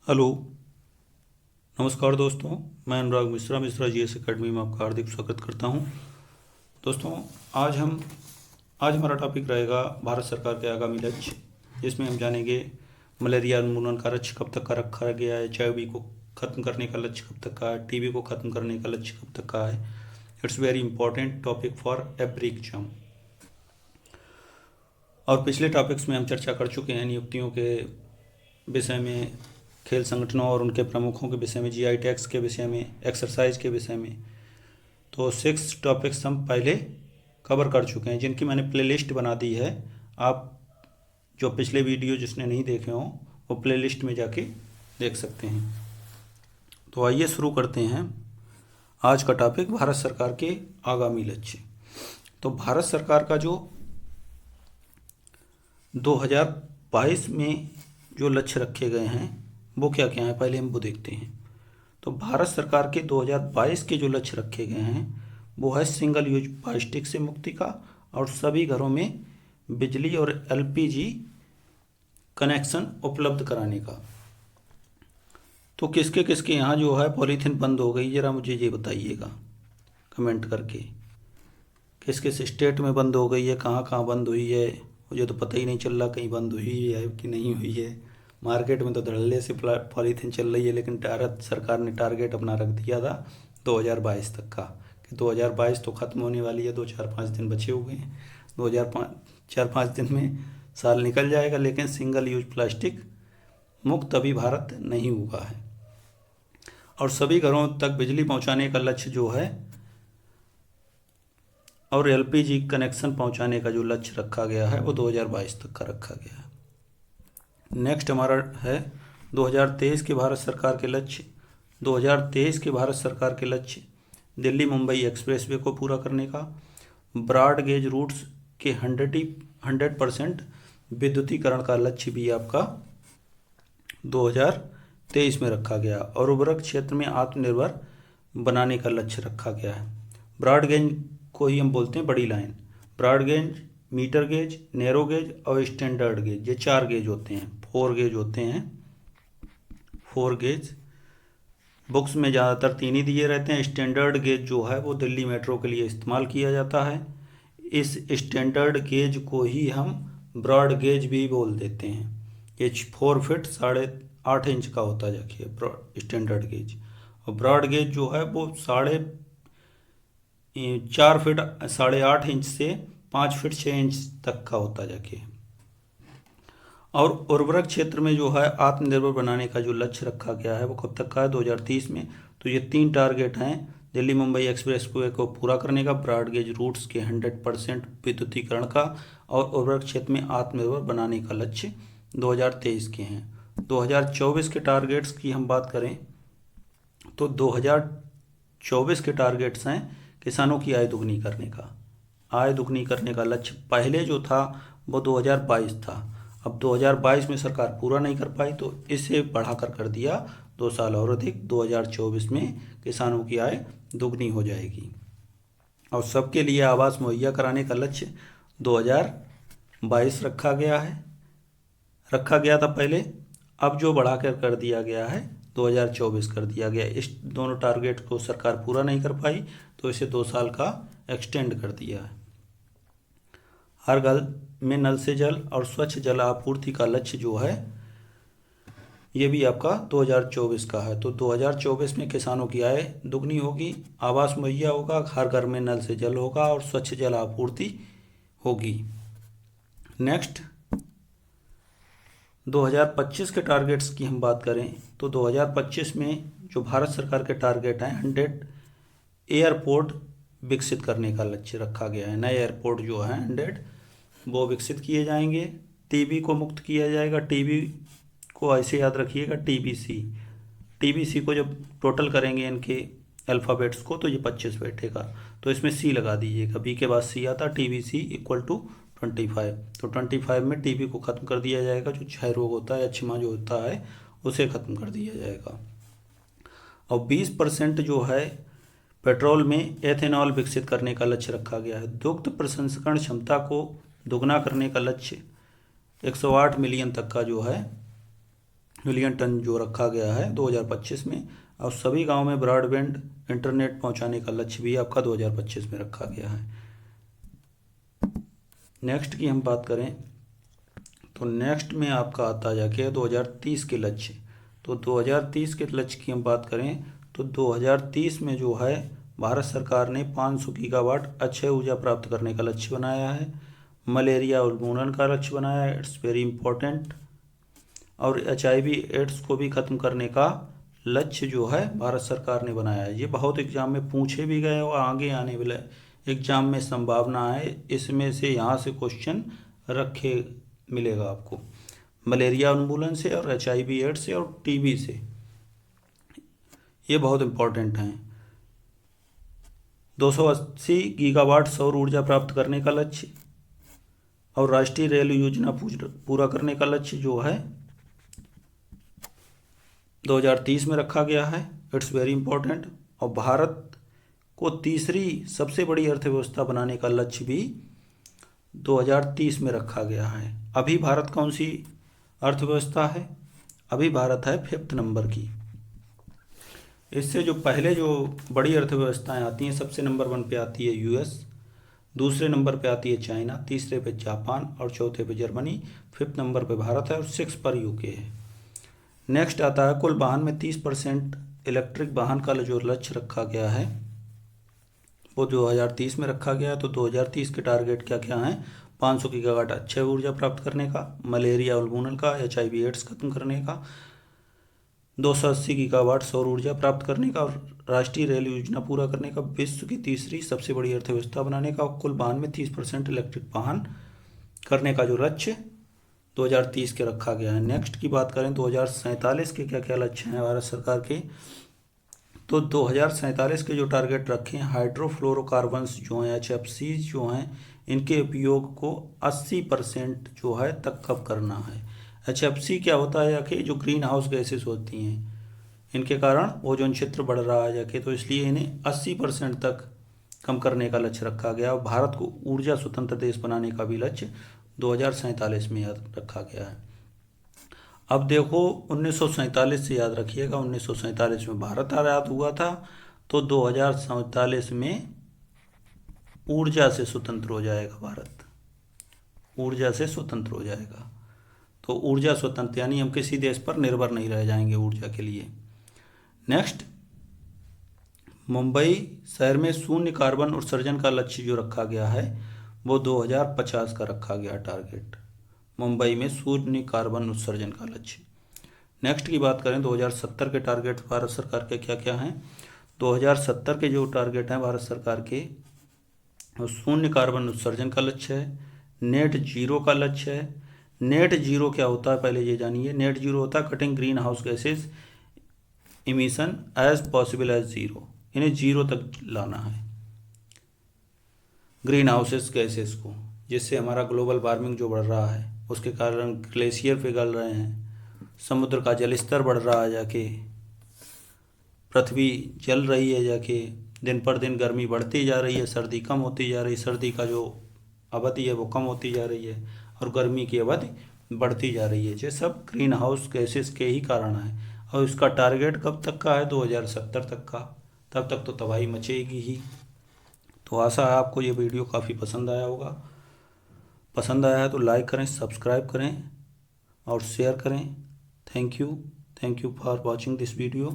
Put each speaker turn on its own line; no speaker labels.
Hello. नमस्कार दोस्तों। मैं अनुराग मिश्रा जीएस एकेडमी में आपका हार्दिक स्वागत करता हूं। दोस्तों, आज हम आज हमारा टॉपिक रहेगा भारत सरकार के आगामी लक्ष्य, जिसमें हम जानेंगे मलेरिया उन्मूलन का लक्ष्य कब तक का रखा गया है, एचआईवी को ख़त्म करने का लक्ष्य कब तक का है, टीबी को ख़त्म करने का लक्ष्य कब तक का है। It's very important topic for every exam. और पिछले टॉपिक्स में हम चर्चा कर चुके हैं नियुक्तियों के विषय में, खेल संगठनों और उनके प्रमुखों के विषय में, जीआई टैक्स के विषय में, एक्सरसाइज के विषय में। तो 6 टॉपिक्स हम पहले कवर कर चुके हैं, जिनकी मैंने प्लेलिस्ट बना दी है। आप जो पिछले वीडियो जिसने नहीं देखे हों वो प्लेलिस्ट में जाके देख सकते हैं। तो आइए शुरू करते हैं आज का टॉपिक, भारत सरकार के आगामी लक्ष्य। तो भारत सरकार का जो 2022 में जो लक्ष्य रखे गए हैं वो क्या क्या है, पहले हम वो देखते हैं। तो भारत सरकार के 2022 के जो लक्ष्य रखे गए हैं वो है सिंगल यूज प्लास्टिक से मुक्ति का और सभी घरों में बिजली और एलपीजी कनेक्शन उपलब्ध कराने का। तो किसके किसके यहाँ जो है पॉलीथीन बंद हो गई, ज़रा मुझे ये बताइएगा कमेंट करके। किस किस स्टेट में बंद हो गई है, कहाँ कहाँ बंद हुई है, मुझे तो पता ही नहीं चल रहा कहीं बंद हुई है कि नहीं हुई है। मार्केट में तो धड़ल्ले से पॉलीथीन चल रही है, लेकिन भारत सरकार ने टारगेट अपना रख दिया था 2022 तक का कि 2022 तो ख़त्म होने वाली है, 2-4-5 दिन बचे हुए हैं। 4-5 दिन में साल निकल जाएगा, लेकिन सिंगल यूज प्लास्टिक मुक्त अभी भारत नहीं हुआ है। और सभी घरों तक बिजली पहुंचाने का लक्ष्य जो है और एलपीजी कनेक्शन पहुंचाने का जो लक्ष्य रखा गया है वो 2022 तक का रखा गया है। नेक्स्ट हमारा है 2023 के भारत सरकार के लक्ष्य। 2023 के भारत सरकार के लक्ष्य दिल्ली मुंबई एक्सप्रेसवे को पूरा करने का, ब्रॉड गेज रूट्स के 100% विद्युतीकरण का लक्ष्य भी आपका 2023 में रखा गया, और उर्वरक क्षेत्र में आत्मनिर्भर बनाने का लक्ष्य रखा गया है। ब्रॉड गेज को ही हम बोलते हैं बड़ी line. Broad gauge, metre gauge, narrow gauge और स्टैंडर्ड गेज, ये 4 गेज होते हैं। 4 गेज होते हैं, 4 गेज। बुक्स में ज़्यादातर 3 ही दिए रहते हैं। स्टैंडर्ड गेज जो है वो दिल्ली मेट्रो के लिए इस्तेमाल किया जाता है। इस स्टैंडर्ड गेज को ही हम ब्रॉड गेज भी बोल देते हैं। ये 4 फीट 8.5 इंच का होता है, देखिए स्टैंडर्ड गेज। और ब्रॉड गेज जो है वो 4 फीट 8.5 इंच से 5 फीट 6 इंच तक का होता जाके। और उर्वरक क्षेत्र में जो है आत्मनिर्भर बनाने का जो लक्ष्य रखा गया है वो कब तक का है, 2030 में। तो ये 3 टारगेट हैं दिल्ली मुंबई एक्सप्रेसवे को पूरा करने का, ब्रॉड गेज रूट्स के 100% विद्युतीकरण का और उर्वरक क्षेत्र में आत्मनिर्भर बनाने का लक्ष्य 2023 के हैं। 2024 के टारगेट्स की हम बात करें तो 2024 के टारगेट्स हैं किसानों की आय दुगनी करने का। आय दुगनी करने का लक्ष्य पहले जो था वो 2022 था। अब 2022 में सरकार पूरा नहीं कर पाई तो इसे बढ़ाकर कर दिया 2 साल और अधिक। 2024 में किसानों की आय दुगनी हो जाएगी। और सबके लिए आवास मुहैया कराने का लक्ष्य 2022 रखा गया था पहले। अब जो बढ़ाकर कर दिया गया है 2024 कर दिया गया। इस दोनों टारगेट को सरकार पूरा नहीं कर पाई तो इसे 2 साल का एक्सटेंड कर दिया है। हर घर में नल से जल और स्वच्छ जल आपूर्ति का लक्ष्य जो है ये भी आपका 2024 का है। तो 2024 में किसानों की आय दुगनी होगी, आवास मुहैया होगा, हर घर में नल से जल होगा और स्वच्छ जल आपूर्ति होगी। नेक्स्ट 2025 के टारगेट्स की हम बात करें तो 2025 में जो भारत सरकार के टारगेट हैं 100 एयरपोर्ट विकसित करने का लक्ष्य रखा गया है। नए एयरपोर्ट जो हैं 100 वो विकसित किए जाएंगे। टीबी को मुक्त किया जाएगा। टीबी को ऐसे याद रखिएगा, टीबीसी को जब टोटल करेंगे इनके अल्फ़ाबेट्स को तो ये 25 बैठेगा, तो इसमें सी लगा दीजिएगा। बी के बाद सी आता, टीबीसी इक्वल टू 25। तो 25 में टीबी को ख़त्म कर दिया जाएगा। जो क्षय रोग होता है, अक्षमा जो होता है, उसे ख़त्म कर दिया जाएगा। और 20% जो है पेट्रोल में एथेनॉल विकसित करने का लक्ष्य रखा गया है। दुग्ध प्रसंस्करण क्षमता को दुगना करने का लक्ष्य 108 मिलियन तक का जो है मिलियन टन जो रखा गया है 2025 में। और सभी गांव में ब्रॉडबैंड इंटरनेट पहुंचाने का लक्ष्य भी आपका 2025 में रखा गया है। नेक्स्ट की हम बात करें तो नेक्स्ट में आपका आता जाके 2030 के लक्ष्य। तो 2030 के लक्ष्य की हम बात करें तो 2030 में जो है भारत सरकार ने 500 गीगावाट अक्षय ऊर्जा प्राप्त करने का लक्ष्य बनाया है। मलेरिया उन्मूलन का लक्ष्य बनाया है, इट्स वेरी इंपॉर्टेंट। और HIV एड्स को भी ख़त्म करने का लक्ष्य जो है भारत सरकार ने बनाया है। ये बहुत एग्जाम में पूछे भी गए और आगे आने वाले एग्जाम में संभावना है इसमें से यहाँ से क्वेश्चन रखे मिलेगा आपको, मलेरिया उन्मूलन से और HIV एड्स से और TB से, ये बहुत इंपॉर्टेंट हैं। 280 गीगावाट सौर ऊर्जा प्राप्त करने का लक्ष्य और राष्ट्रीय रेल योजना पूरा करने का लक्ष्य जो है 2030 में रखा गया है, इट्स वेरी इंपॉर्टेंट। और भारत को तीसरी सबसे बड़ी अर्थव्यवस्था बनाने का लक्ष्य भी 2030 में रखा गया है। अभी भारत कौन सी अर्थव्यवस्था है? अभी भारत है 5th नंबर की। इससे जो पहले जो बड़ी अर्थव्यवस्थाएं आती हैं, सबसे नंबर 1 पे आती है US, दूसरे नंबर पे आती है चाइना, तीसरे पे जापान और चौथे पे जर्मनी, 5th नंबर पे भारत है और 6 पर UK है। नेक्स्ट आता है कुल वाहन में 30% इलेक्ट्रिक वाहन का जो लक्ष्य रखा गया है वो 2030 में रखा गया है। तो 2030 के टारगेट क्या क्या हैं? 500 गीगावाट अक्षय ऊर्जा प्राप्त करने का, मलेरिया उन्मूलन का, HIV एड्स खत्म करने का, 280 गीगावाट सौर ऊर्जा प्राप्त करने का और राष्ट्रीय रेल योजना पूरा करने का, विश्व की तीसरी सबसे बड़ी अर्थव्यवस्था बनाने का और कुल वाहन में 30% इलेक्ट्रिक वाहन करने का जो लक्ष्य 2030 के रखा गया है। नेक्स्ट की बात करें 2047 के क्या क्या लक्ष्य हैं भारत सरकार के। तो 2047 के जो टारगेट रखे हैं, हाइड्रोफ्लोरोकार्बन्स जो हैं HFC जो हैं इनके उपयोग को 80% जो है तक कम करना है। HFC क्या होता है जाके, जो ग्रीन हाउस गैसेस होती हैं इनके कारण ओजोन क्षेत्र बढ़ रहा है जाके, तो इसलिए इन्हें 80% तक कम करने का लक्ष्य रखा गया और भारत को ऊर्जा स्वतंत्र देश बनाने का भी लक्ष्य 2047 में याद रखा गया है। अब देखो 1947 से याद रखिएगा, 1947 में भारत आज़ाद हुआ था, तो 2047 में ऊर्जा से स्वतंत्र हो जाएगा भारत, ऊर्जा से स्वतंत्र हो जाएगा। तो ऊर्जा स्वतंत्र यानी हम किसी देश पर निर्भर नहीं रह जाएंगे ऊर्जा के लिए। नेक्स्ट, मुंबई शहर में शून्य कार्बन उत्सर्जन का लक्ष्य जो रखा गया है वो 2050 का रखा गया टारगेट, मुंबई में शून्य कार्बन उत्सर्जन का लक्ष्य। नेक्स्ट की बात करें 2070 के टारगेट भारत सरकार के क्या क्या हैं। 2070 के जो टारगेट हैं भारत सरकार के, शून्य कार्बन उत्सर्जन का लक्ष्य है, नेट जीरो का लक्ष्य है। नेट जीरो क्या होता है पहले ये जानिए। नेट जीरो होता है cutting greenhouse gases emission as possible as zero, इन्हें जीरो तक लाना है ग्रीन हाउसेस गैसेस को, जिससे हमारा ग्लोबल वार्मिंग जो बढ़ रहा है उसके कारण ग्लेशियर पिघल रहे हैं, समुद्र का जल स्तर बढ़ रहा है जाके, पृथ्वी जल रही है जाके, दिन पर दिन गर्मी बढ़ती जा रही है, सर्दी कम होती जा रही है, सर्दी का जो अवधि है वो कम होती जा रही है और गर्मी की अवधि बढ़ती जा रही है। ये सब ग्रीन हाउस गैसेस के ही कारण है। और इसका टारगेट कब तक का है? 2070 तक का। तब तक तो तबाही मचेगी ही। तो आशा है आपको ये वीडियो काफ़ी पसंद आया होगा। पसंद आया है तो लाइक करें, सब्सक्राइब करें और शेयर करें। Thank you for watching this video.